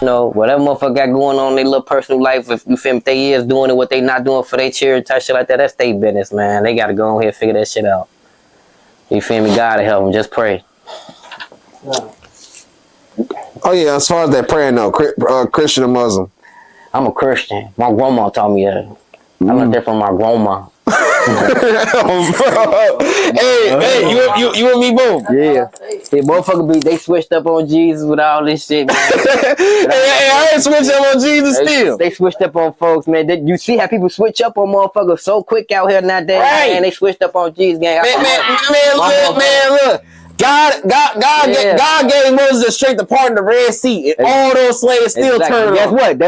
You know, whatever motherfucker got going on in their little personal life, if you feel me, they is doing it, what they not doing for their charity, type shit like that, that's their business, man. They gotta go on here and figure that shit out. You feel me? God to help them. Just pray. Oh yeah, as far as that prayer, no, Christian or Muslim. I'm a Christian. My grandma taught me that. I learned that from my grandma. Hey, you and me both. Yeah. Yeah, motherfucker they switched up on Jesus with all this shit, man. hey, I ain't switched up on Jesus still. They switched up on folks, man. You see how people switch up on motherfuckers so quick out here nowadays, right. Man. They switched up on Jesus, gang. Man, look. God gave Moses the strength to pardon the Red Sea, and all those slaves still turned. Guess what?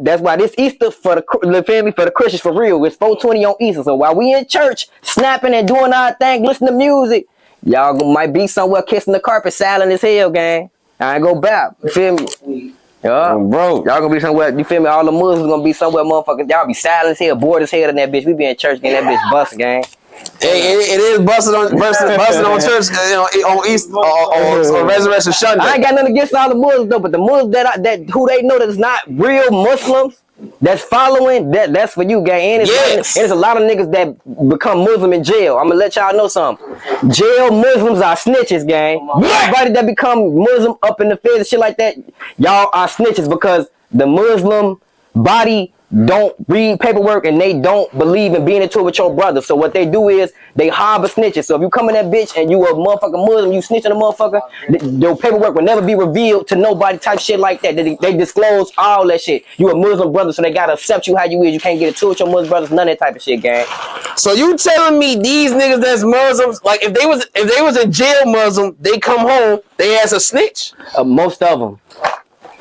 That's why this Easter for the family, for the Christians, for real, it's 420 on Easter. So while we in church, snapping and doing our thing, listening to music, y'all might be somewhere kissing the carpet, silent as hell, gang. I ain't go back. You feel me? Yeah, bro. Y'all gonna be somewhere. You feel me? All the Muslims gonna be somewhere, motherfuckers. Y'all be silent as hell, bored as hell in that bitch. We be in church getting that bitch busted, gang. Hey, it is busting on church, on Easter on Resurrection Sunday. I ain't got nothing against all the Muslims though, but the Muslims that who they know that's not real Muslims, that's following, that's for you, gang. And it's a lot of niggas that become Muslim in jail. I'm gonna let y'all know something. Jail Muslims are snitches, gang. Everybody that become Muslim up in the feds and shit like that, y'all are snitches because the Muslim body don't read paperwork and they don't believe in being into it with your brother. So what they do is they harbor snitches. So if you come in that bitch and you a motherfucking Muslim, you snitch on a motherfucker, your paperwork will never be revealed to nobody, type shit like that. They disclose all that shit. You a Muslim brother, so they gotta accept you how you is. You can't get into it with your Muslim brothers, none of that type of shit, gang. So you telling me these niggas that's Muslims, like if they was a jail Muslim, they come home, they as a snitch? Most of them.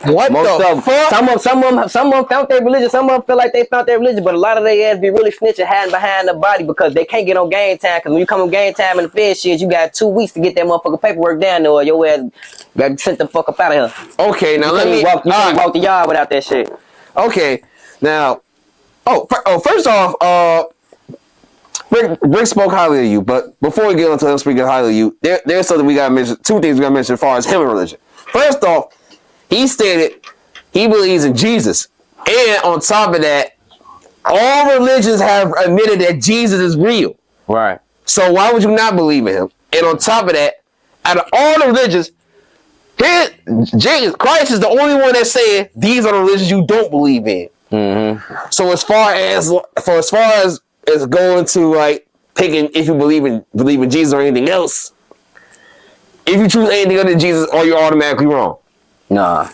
What most the fuck? Some of them found their religion. Some of them feel like they found their religion, but a lot of they ass be really snitching, hiding behind the body because they can't get on game time. Because when you come on game time in the Fed shit, you got 2 weeks to get that motherfucking paperwork down there, or your ass got sent the fuck up out of here. Okay, now let me walk the yard without that shit. Okay, now, first off, Rick spoke highly of you, but before we get on to him speaking highly of you, there's something we gotta mention. 2 things we gotta mention as far as him and religion. First off, he stated he believes in Jesus. And on top of that, all religions have admitted that Jesus is real. Right. So why would you not believe in him? And on top of that, out of all the religions, Christ is the only one that's saying these are the religions you don't believe in. Mm-hmm. So as far as going to like picking if you believe in Jesus or anything else, if you choose anything other than Jesus, are you automatically wrong? Nah,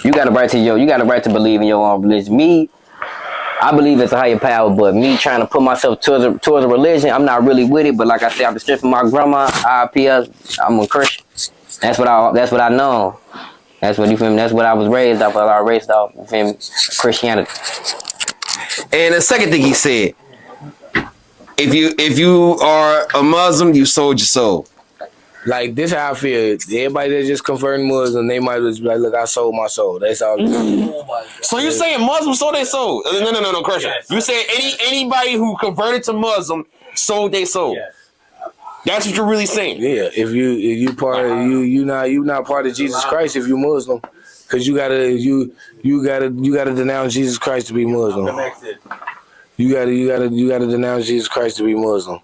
you got a right to believe in your own religion. Me, I believe it's a higher power, but me trying to put myself towards a religion, I'm not really with it. But like I said, I'm the strength of my grandma, IPS. I'm a Christian. That's what I know. That's what you feel me. That's what I was raised off. I was raised off. You feel me? Christianity. And the second thing he said, if you are a Muslim, you sold your soul. Like, this how I feel. Everybody that's just converting Muslim, they might just be like, look, I sold my soul. That's all. So you saying Muslims sold their soul? No, Christian. Yes. You saying anybody who converted to Muslim sold their soul? Yes. That's what you're really saying? Yeah. If you part of you not part of Jesus Christ if you Muslim, because you gotta denounce Jesus Christ to be Muslim. You gotta denounce Jesus Christ to be Muslim.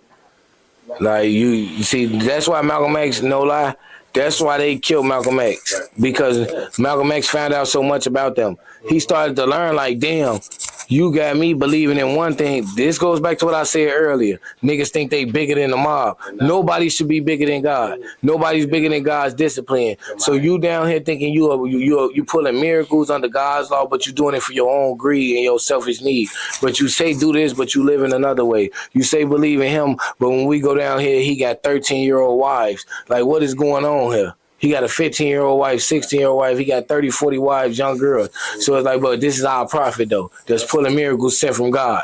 Like you see, that's why Malcolm X, no lie, that's why they killed Malcolm X, because Malcolm X found out so much about them. He started to learn, like, damn, you got me believing in one thing. This goes back to what I said earlier. Niggas think they bigger than the mob. Nobody should be bigger than God. Nobody's bigger than God's discipline. So you down here thinking you pulling miracles under God's law, but you doing it for your own greed and your selfish need. But you say do this, but you live in another way. You say believe in him, but when we go down here, he got 13-year-old wives. Like, what is going on here? He got a 15-year-old wife, 16-year-old wife. He got 30, 40 wives, young girls. So it's like, but this is our prophet, though. That's pulling miracles sent from God.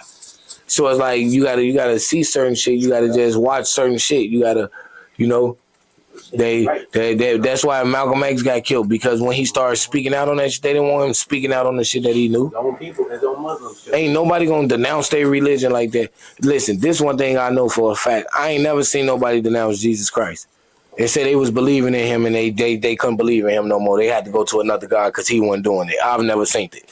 So it's like, you gotta see certain shit. You gotta just watch certain shit. You gotta, that's why Malcolm X got killed, because when he started speaking out on that shit, they didn't want him speaking out on the shit that he knew. Ain't nobody gonna denounce their religion like that. Listen, this one thing I know for a fact. I ain't never seen nobody denounce Jesus Christ. They said they was believing in him and they couldn't believe in him no more. They had to go to another God because he wasn't doing it. I've never seen it.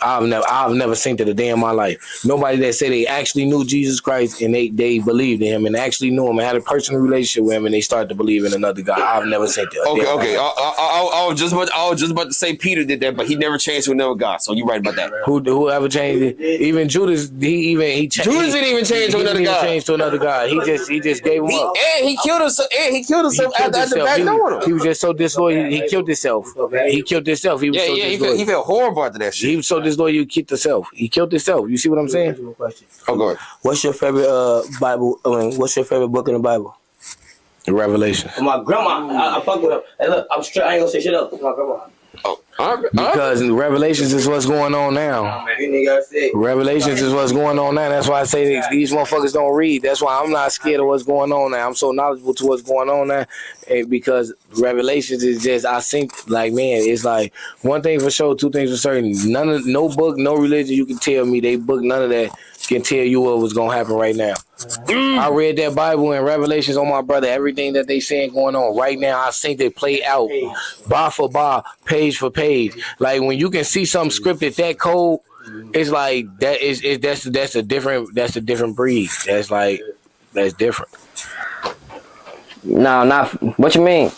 I've never seen it a day in my life. Nobody that said they actually knew Jesus Christ and they believed in him and actually knew him and had a personal relationship with him and they started to believe in another God. I've never seen it. Okay. I was just about to say Peter did that, but he never changed to another God. So you right about that. Whoever changed it? Even Judas, Judas didn't even change to another God. Changed to another God. He just gave him up. And he killed himself after back on him. He was just so disloyal. He killed himself. He killed himself. He was so disloyal. He felt horrible after that shit. He was so disloyal. You killed himself. He killed himself. You see what I'm saying? Oh, go ahead. What's your favorite Bible? What's your favorite book in the Bible? The Revelation. My grandma, I fuck with her. Hey, look, I'm straight. I ain't gonna say shit up. My grandma. Because Revelations is what's going on now. Revelations is what's going on now. That's why I say these motherfuckers don't read. That's why I'm not scared of what's going on now. I'm so knowledgeable to what's going on now. And because Revelations is just, I think, like, man, it's like one thing for sure, two things for certain. No book, no religion you can tell me, they book, none of that can tell you what was going to happen right now. I read that Bible and Revelations on my brother. Everything that they saying going on right now, I think they play out bar for bar, page for page. Like when you can see something scripted that cold, it's like that's a different breed. That's different. No, not what you mean.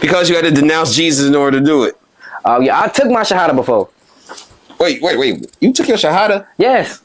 Because you had to denounce Jesus in order to do it. Oh yeah, I took my Shahada before. Wait. You took your Shahada? Yes.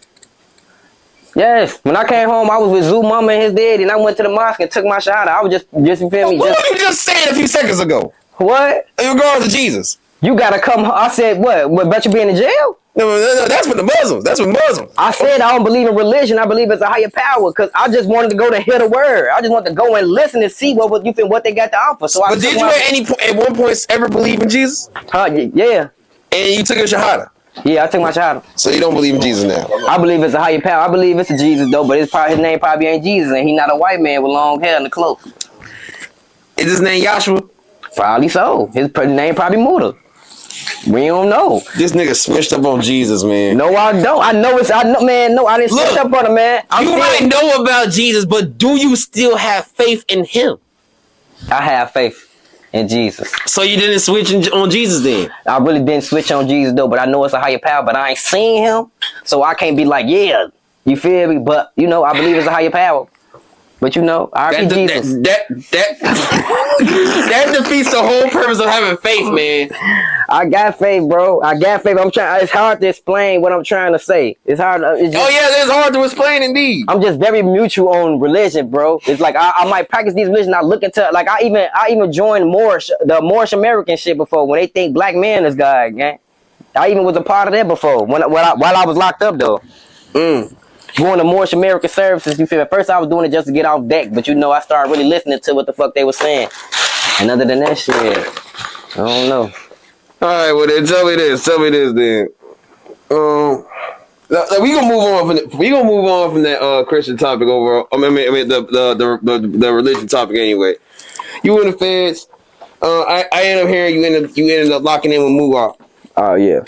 When I came home, I was with Zoo Mama and his daddy, and I went to the mosque and took my Shahada. I was just you feel me? What were you just saying a few seconds ago? What? In regards to Jesus. You gotta come. I said what? What about you being in jail? No, that's for the Muslims. That's for Muslims. I said I don't believe in religion. I believe it's a higher power because I just wanted to go to hear the word. I just wanted to go and listen and see what they got to offer. So but did you at one point ever believe in Jesus? Yeah. And you took your Shahada? Yeah, I took my Shahada. So you don't believe in Jesus now? I believe it's a higher power. I believe it's a Jesus though, but his name probably ain't Jesus, and he not a white man with long hair and the cloak. Is his name Yahshua? Probably so. His name probably Mooda. We don't know. This nigga switched up on Jesus, man. No, I don't. I know, man. No, I didn't switch up on him, man. You might know about Jesus, but do you still have faith in him? I have faith in Jesus. So you didn't switch on Jesus then? I really didn't switch on Jesus though, but I know it's a higher power, but I ain't seen him, so I can't be like, yeah, you feel me? But you know, I believe it's a higher power. But you know, I Jesus. That defeats the whole purpose of having faith, man. I got faith, bro. I got faith. It's hard to explain what I'm trying to say. It's hard. It's hard to explain indeed. I'm just very mutual on religion, bro. It's like I might practice these religions. I look into like I even joined the Moorish American shit before when they think black man is God, gang. I even was a part of that before while I was locked up though. Going to Moorish American services, you feel me? At first I was doing it just to get off deck, but you know I started really listening to what the fuck they were saying. And other than that shit, I don't know. Alright, well then tell me this then. We gonna move on from that Christian topic overall. I mean the religion topic anyway. You in the feds. I ended up hearing you ended up locking in with Muwop. Oh yeah.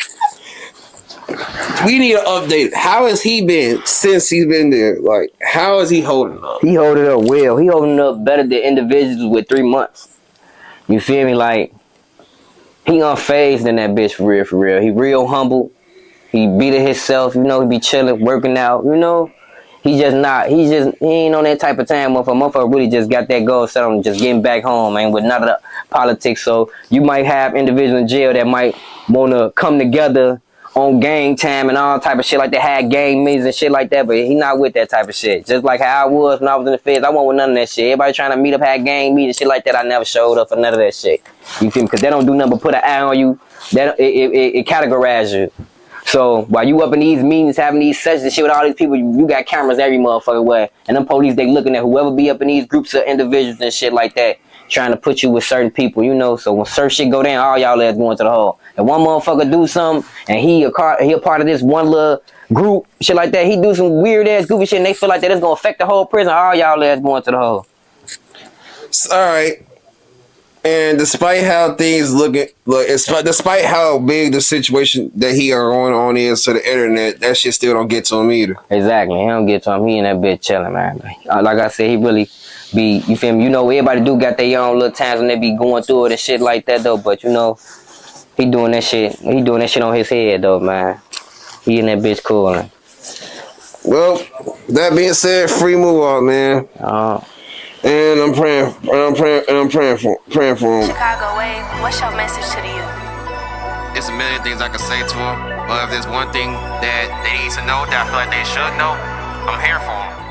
We need an update. How has he been since he's been there? Like, how is he holding up? He holding up well. He holding up better than individuals with 3 months. You feel me? Like, he unfazed in that bitch for real. He real humble. He beat it himself. You know, he be chilling, working out. You know, he ain't on that type of time. Motherfucker really just got that goal set on just getting back home, man, with none of the politics. So you might have individuals in jail that might want to come together on gang time and all type of shit like they had gang meetings and shit like that, but he not with that type of shit. Just like how I was when I was in the feds, I wasn't with none of that shit. Everybody trying to meet up, had gang meetings, shit like that. I never showed up for none of that shit. You feel me? Because they don't do nothing but put an eye on you. It categorize you. So while you up in these meetings, having these sessions and shit with all these people, you got cameras every motherfucking way. And them police, they looking at whoever be up in these groups of individuals and shit like that, trying to put you with certain people, you know. So when certain shit go down, all y'all ass going to the hole. If one motherfucker do something and he a part of this one little group, shit like that, he do some weird ass goofy shit and they feel like that it's gonna affect the whole prison, all y'all ass going to the hole. All right. And despite how things despite how big the situation that he are going on is to the internet, that shit still don't get to him either. Exactly. He don't get to him. He in that bitch chilling, man. Like I said, he really be, you feel me? You know, everybody do got their own little times when they be going through it and shit like that, though. But, you know, he doing that shit. He doing that shit on his head, though, man. He in that bitch cooling. Well, that being said, free Muwop, man. And I'm praying for him. Chicago Wave, what's your message to the youth? There's a million things I could say to them, but if there's one thing that they need to know that I feel like they should know, I'm here for them.